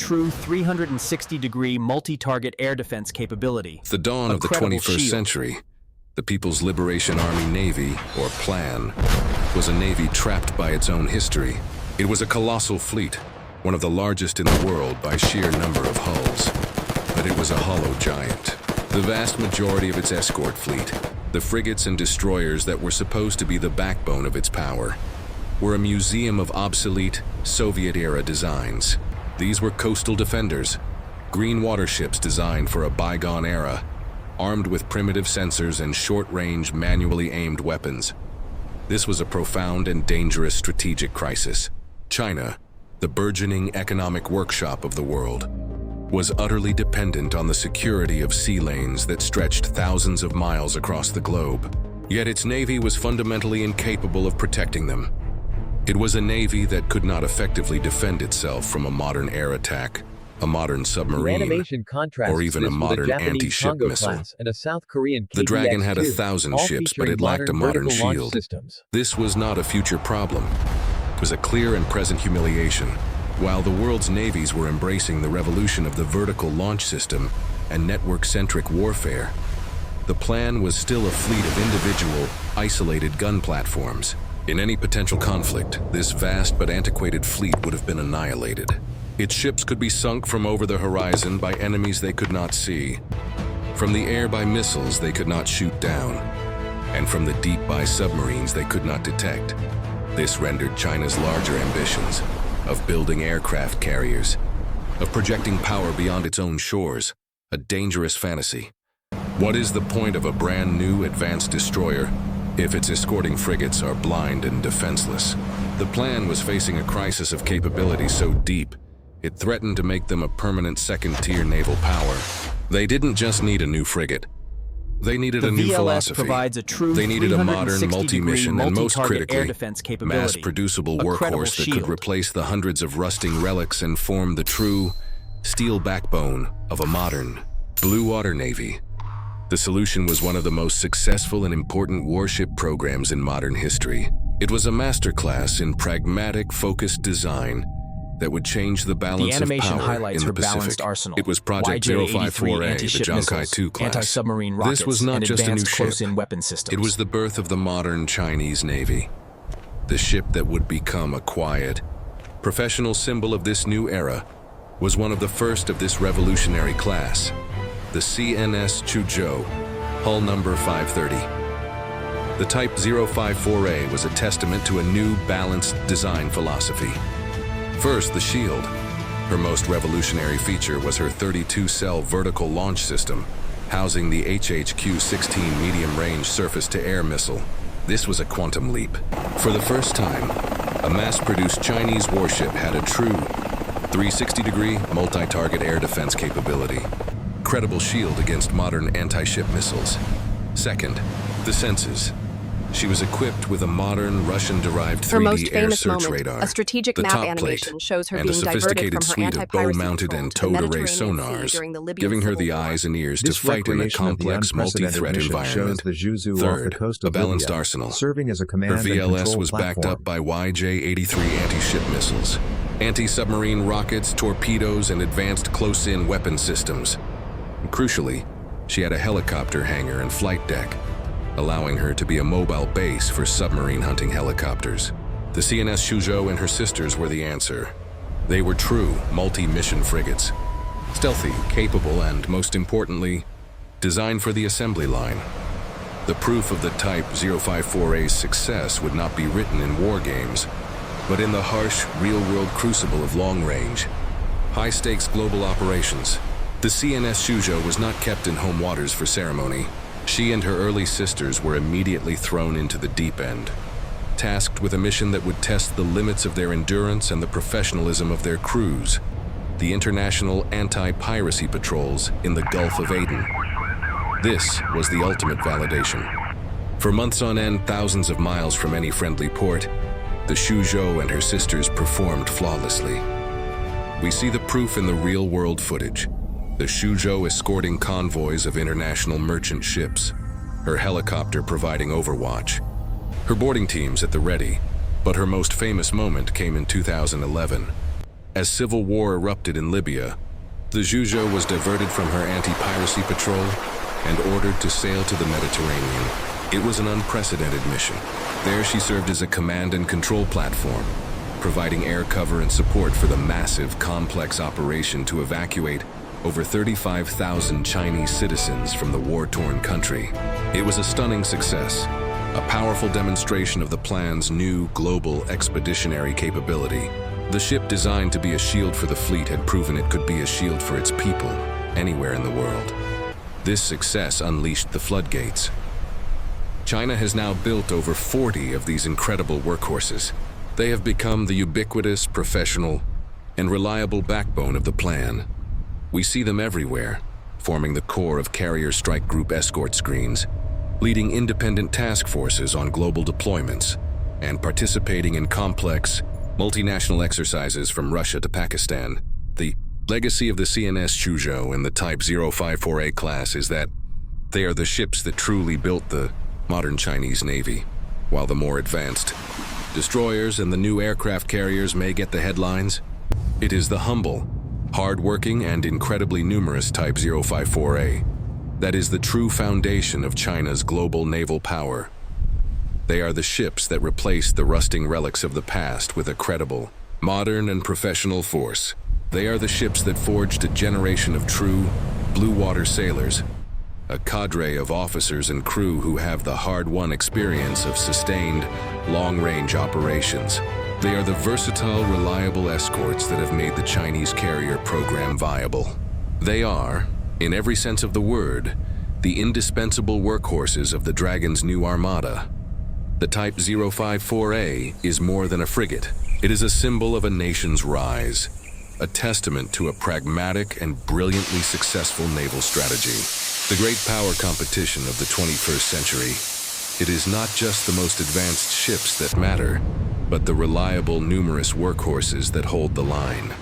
true 360-degree multi-target air defense capability. The dawn of the 21st century, the People's Liberation Army Navy, or PLAN, was a navy trapped by its own history. It was a colossal fleet, one of the largest in the world by sheer number of hulls. But it was a hollow giant. The vast majority of its escort fleet, the frigates and destroyers that were supposed to be the backbone of its power, were a museum of obsolete Soviet-era designs. These were coastal defenders, green waterships designed for a bygone era, armed with primitive sensors and short-range, manually aimed weapons. This was a profound and dangerous strategic crisis. China, the burgeoning economic workshop of the world, was utterly dependent on the security of sea lanes that stretched thousands of miles across the globe. Yet its navy was fundamentally incapable of protecting them. It was a navy that could not effectively defend itself from a modern air attack, a modern submarine, or even a modern anti-ship missile. The Dragon had 1,000 ships, but it lacked a modern shield. This was not a future problem. It was a clear and present humiliation. While the world's navies were embracing the revolution of the vertical launch system and network-centric warfare, the plan was still a fleet of individual, isolated gun platforms. In any potential conflict, this vast but antiquated fleet would have been annihilated. Its ships could be sunk from over the horizon by enemies they could not see, from the air by missiles they could not shoot down, and from the deep by submarines they could not detect. This rendered China's larger ambitions of building aircraft carriers, of projecting power beyond its own shores, a dangerous fantasy. What is the point of a brand new advanced destroyer if its escorting frigates are blind and defenseless? The plan was facing a crisis of capability so deep, it threatened to make them a permanent second-tier naval power. They didn't just need a new frigate. They needed a new philosophy. They needed a modern, multi-mission, and most critically, mass-producible workhorse that could replace the hundreds of rusting relics and form the true steel backbone of a modern blue water navy. The solution was one of the most successful and important warship programs in modern history. It was a masterclass in pragmatic, focused design that would change the balance of power in the Pacific. It was Project 054A, the Zhangkai II class. Anti-submarine rockets, this was not just a new ship. Close-in weapon systems. It was the birth of the modern Chinese Navy. The ship that would become a quiet, professional symbol of this new era was one of the first of this revolutionary class, the CNS Chuzhou, hull number 530. The Type 054A was a testament to a new, balanced design philosophy. First, the shield. Her most revolutionary feature was her 32-cell vertical launch system, housing the HHQ-16 medium-range surface-to-air missile. This was a quantum leap. For the first time, a mass-produced Chinese warship had a true 360-degree multi-target air defense capability. Credible shield against modern anti-ship missiles. Second, the senses. She was equipped with a modern Russian-derived 3D air search radar, a strategic the map top animation plate, shows her and a being diverted sophisticated from her suite of anti-piracy bow-mounted patrol and to the towed-array Mediterranean Sea sonars, during the Libyan giving her Civil the War. eyes and ears to fight in a complex, multi-threat environment. Third, a balanced arsenal. Serving as a command Her VLS and was backed platform. up by YJ-83 anti-ship missiles, anti-submarine rockets, torpedoes, and advanced close-in weapon systems. And crucially, she had a helicopter hangar and flight deck, allowing her to be a mobile base for submarine hunting helicopters. The CNS Chuzhou and her sisters were the answer. They were true multi-mission frigates, stealthy, capable, and most importantly, designed for the assembly line. The proof of the Type 054A's success would not be written in war games, but in the harsh, real-world crucible of long-range, high-stakes global operations. The CNS Chuzhou was not kept in home waters for ceremony. She and her early sisters were immediately thrown into the deep end, tasked with a mission that would test the limits of their endurance and the professionalism of their crews, the international anti-piracy patrols in the Gulf of Aden. This was the ultimate validation. For months on end, thousands of miles from any friendly port, the Chuzhou and her sisters performed flawlessly. We see the proof in the real-world footage. The Chuzhou escorting convoys of international merchant ships, her helicopter providing overwatch, her boarding teams at the ready, but her most famous moment came in 2011. As civil war erupted in Libya, the Zhuzhou was diverted from her anti-piracy patrol and ordered to sail to the Mediterranean. It was an unprecedented mission. There she served as a command and control platform, providing air cover and support for the massive, complex operation to evacuate over 35,000 Chinese citizens from the war-torn country. It was a stunning success, a powerful demonstration of the plan's new global expeditionary capability. The ship designed to be a shield for the fleet had proven it could be a shield for its people anywhere in the world. This success unleashed the floodgates. China has now built over 40 of these incredible workhorses. They have become the ubiquitous, professional, and reliable backbone of the plan. We see them everywhere, forming the core of carrier strike group escort screens, leading independent task forces on global deployments, and participating in complex, multinational exercises from Russia to Pakistan. The legacy of the CNS Zhuzhou and the Type 054A class is that they are the ships that truly built the modern Chinese Navy, while the more advanced destroyers and the new aircraft carriers may get the headlines. It is the humble, hard-working, and incredibly numerous Type 054A that is the true foundation of China's global naval power. They are the ships that replaced the rusting relics of the past with a credible, modern, and professional force. They are the ships that forged a generation of true, blue-water sailors, a cadre of officers and crew who have the hard-won experience of sustained, long-range operations. They are the versatile, reliable escorts that have made the Chinese carrier program viable. They are, in every sense of the word, the indispensable workhorses of the Dragon's new armada. The Type 054A is more than a frigate. It is a symbol of a nation's rise, a testament to a pragmatic and brilliantly successful naval strategy. The great power competition of the 21st century. It is not just the most advanced ships that matter, but the reliable, numerous workhorses that hold the line.